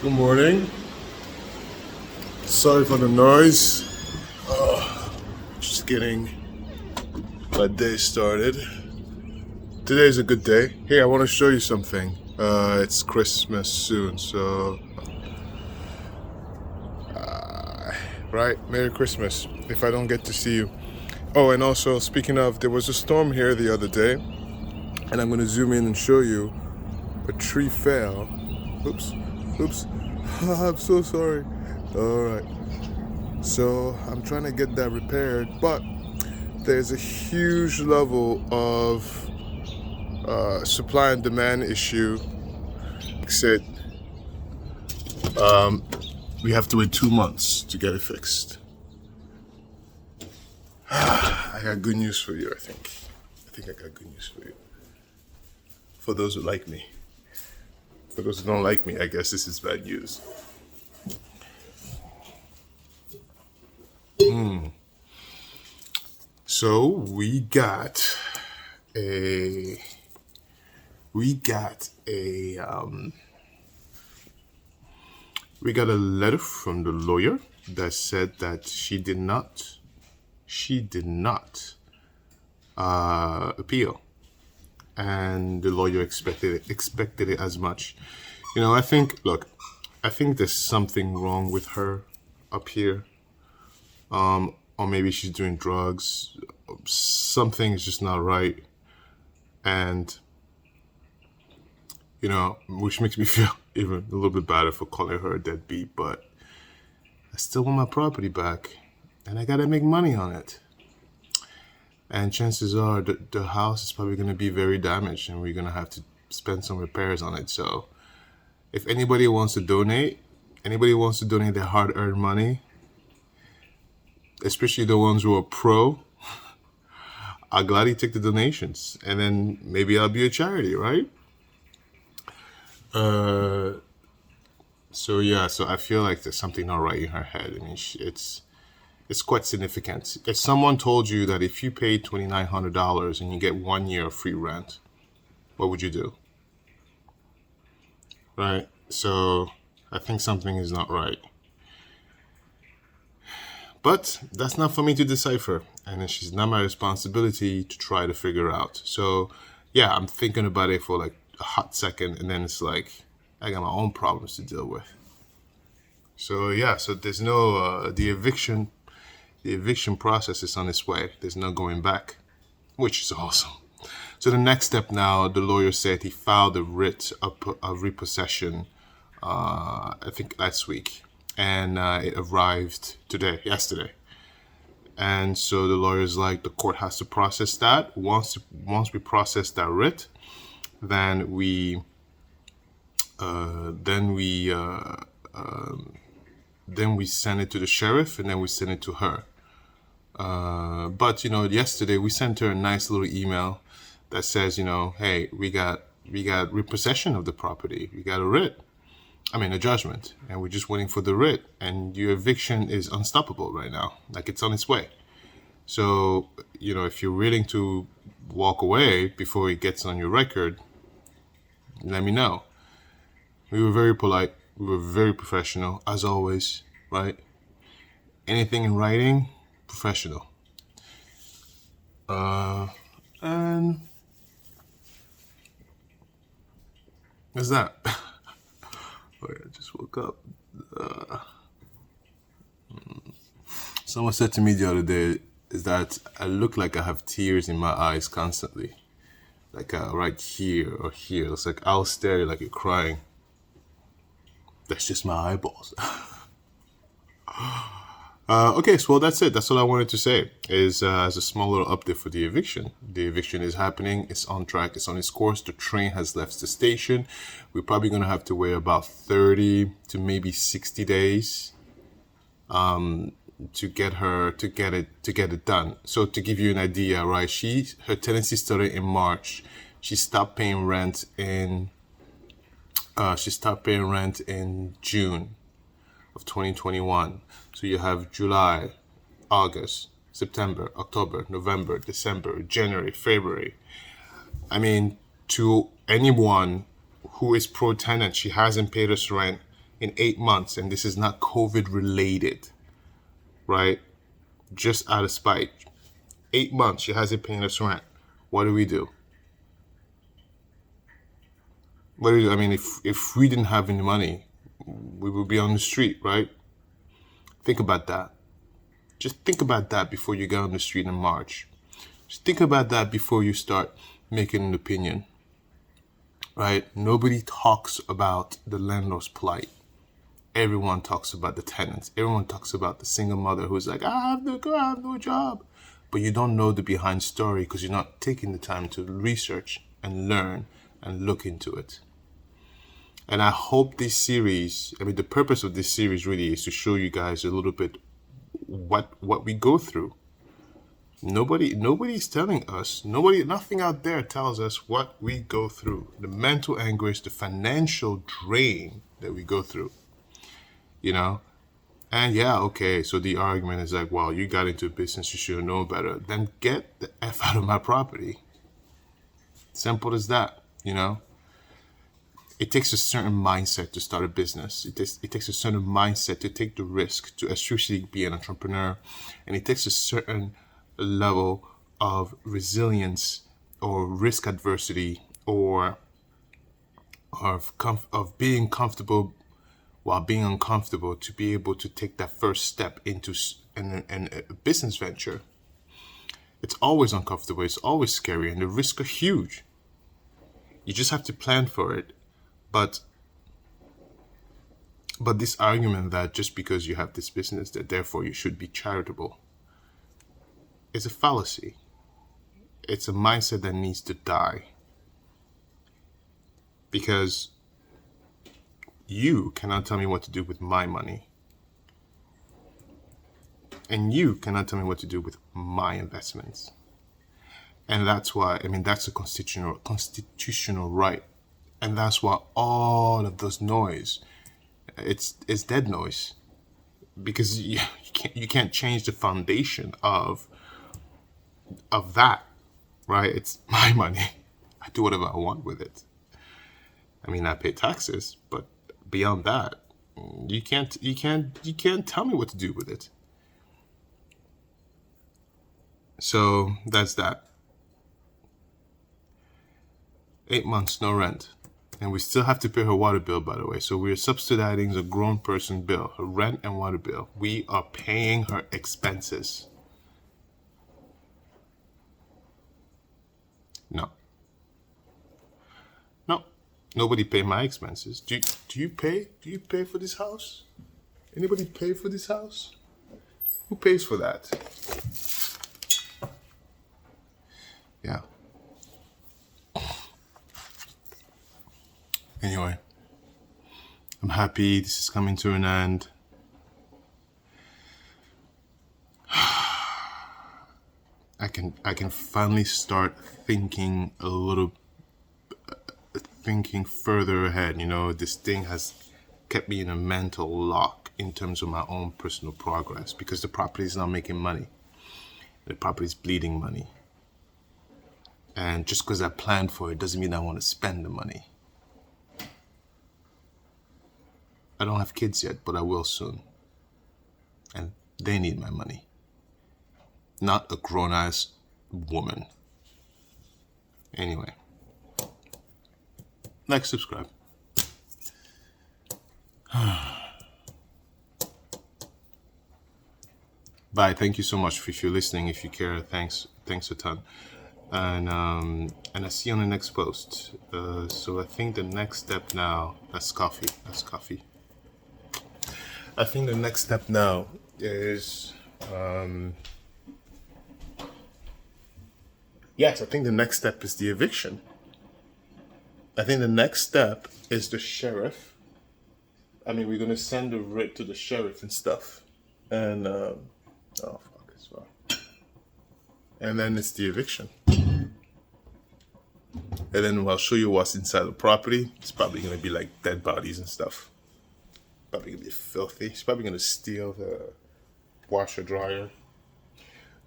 Good morning. Sorry for the noise. Just getting my day started. Today's a good day. Hey, I want to show you something. It's Christmas soon, so right? Merry Christmas. If I don't get to see you. Oh, and also speaking of, there was a storm here the other day, and I'm gonna zoom in and show you. A tree fell. Oops. I'm so sorry. All right. So I'm trying to get that repaired, but there's a huge level of supply and demand issue. Said we have to wait 2 months to get it fixed. I got good news for you. I think I got good news for you. For those who like me. For those who don't like me, I guess this is bad news. So we got a letter from the lawyer that said that she did not appeal, and the lawyer expected it as much. I think there's something wrong with her up here. Or maybe she's doing drugs. Something is just not right. And, which makes me feel even a little bit better for calling her a deadbeat, but I still want my property back and I gotta make money on it. And chances are the house is probably gonna be very damaged and we're gonna have to spend some repairs on it. So if anybody wants to donate their hard-earned money, especially the ones who are pro, I'll gladly take the donations, and then maybe I'll be a charity, right? So I feel like there's something not right in her head. I mean, it's quite significant. If someone told you that if you paid $2,900 and you get 1 year of free rent, what would you do? Right? So I think something is not right. But that's not for me to decipher, and it's not my responsibility to try to figure out. So, yeah, I'm thinking about it for like a hot second, and then it's like I got my own problems to deal with. So there's no the eviction process is on its way. There's no going back, which is awesome. So the next step now, the lawyer said he filed a writ of repossession, I think last week. And it arrived yesterday. And so the lawyer's like, the court has to process that. Once we process that writ, then we send it to the sheriff, and then we send it to her. But yesterday we sent her a nice little email that says, hey, we got repossession of the property. We got a judgment, and we're just waiting for the writ, and your eviction is unstoppable right now. Like, it's on its way. So, if you're willing to walk away before it gets on your record, let me know. We were very polite. We were very professional, as always, right? Anything in writing, professional. And that's that. I just woke up. Someone said to me the other day is that I look like I have tears in my eyes constantly. Like right here or here. It's like I'll stare like you're crying. That's just my eyeballs. Okay, so that's it. That's all I wanted to say is as a small little update for the eviction. The eviction is happening. It's on track. It's on its course. The train has left the station. We're probably going to have to wait about 30 to maybe 60 days to get it done. So to give you an idea, right? Her tenancy started in March. She stopped paying rent in June of 2021. So you have July, August, September, October, November, December, January, February. To anyone who is pro-tenant, she hasn't paid us rent in 8 months, and this is not COVID related, right? Just out of spite. 8 months, she hasn't paying us rent. What do we do? What do we do? I mean, if we didn't have any money, we would be on the street, right? Think about that. Just think about that before you get on the street in March. Just think about that before you start making an opinion, right? Nobody talks about the landlord's plight. Everyone talks about the tenants. Everyone talks about the single mother who's like, I have no job. But you don't know the behind story because you're not taking the time to research and learn and look into it. And I hope this series, I mean, the purpose of this series really is to show you guys a little bit what we go through. Nobody's telling us, nothing out there tells us what we go through. The mental anguish, the financial drain that we go through, you know? And yeah, okay, so the argument is like, well, you got into a business, you should know better. Then get the F out of my property. Simple as that, you know? It takes a certain mindset to start a business. It takes a certain mindset to take the risk, to especially be an entrepreneur. And it takes a certain level of resilience or risk adversity or of being comfortable while being uncomfortable to be able to take that first step into a business venture. It's always uncomfortable. It's always scary, and the risks are huge. You just have to plan for it. But this argument that just because you have this business that therefore you should be charitable is a fallacy. It's a mindset that needs to die. Because you cannot tell me what to do with my money. And you cannot tell me what to do with my investments. And that's why, I mean, that's a constitutional right. And that's why all of those noise, it's dead noise. Because you can't change the foundation of that, right? It's my money. I do whatever I want with it. I mean, I pay taxes, but beyond that, you can't tell me what to do with it. So that's that. 8 months, no rent. And we still have to pay her water bill, by the way. So we're subsidizing a grown person bill, her rent and water bill. We are paying her expenses. No. Nobody pay my expenses. Do you pay? Do you pay for this house? Anybody pay for this house? Who pays for that? Yeah. Anyway, I'm happy this is coming to an end. I can finally start thinking thinking further ahead. You know, this thing has kept me in a mental lock in terms of my own personal progress because the property is not making money. The property is bleeding money. And just because I planned for it doesn't mean I want to spend the money. I don't have kids yet, but I will soon. And they need my money. Not a grown-ass woman. Anyway. Like, subscribe. Bye. Thank you so much if you're listening. If you care, thanks a ton. And I see you on the next post. So I think the next step now, that's coffee. I think the next step now is, yes, I think the next step is the eviction. I think the next step is the sheriff. I mean, we're going to send a writ to the sheriff and stuff. And, oh, fuck as well. And then it's the eviction. And then I'll show you what's inside the property. It's probably going to be like dead bodies and stuff. Probably going to be filthy. He's probably going to steal the washer dryer.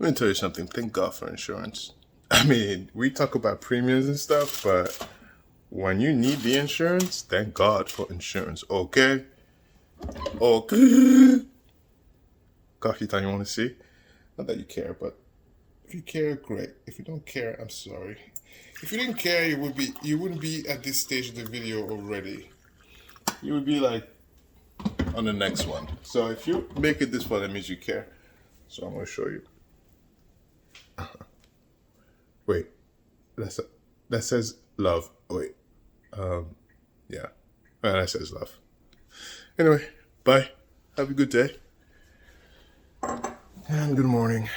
Let me tell you something. Thank God for insurance. I mean, we talk about premiums and stuff, but when you need the insurance, thank God for insurance, okay? Oh, coffee time you want to see? Not that you care, but if you care, great. If you don't care, I'm sorry. If you didn't care, you wouldn't be at this stage of the video already. You would be like on the next one. So if you make it this far, that means you care. So I'm gonna show you. Wait, that's that says love. Wait, yeah, that says love. Anyway, bye. Have a good day and good morning.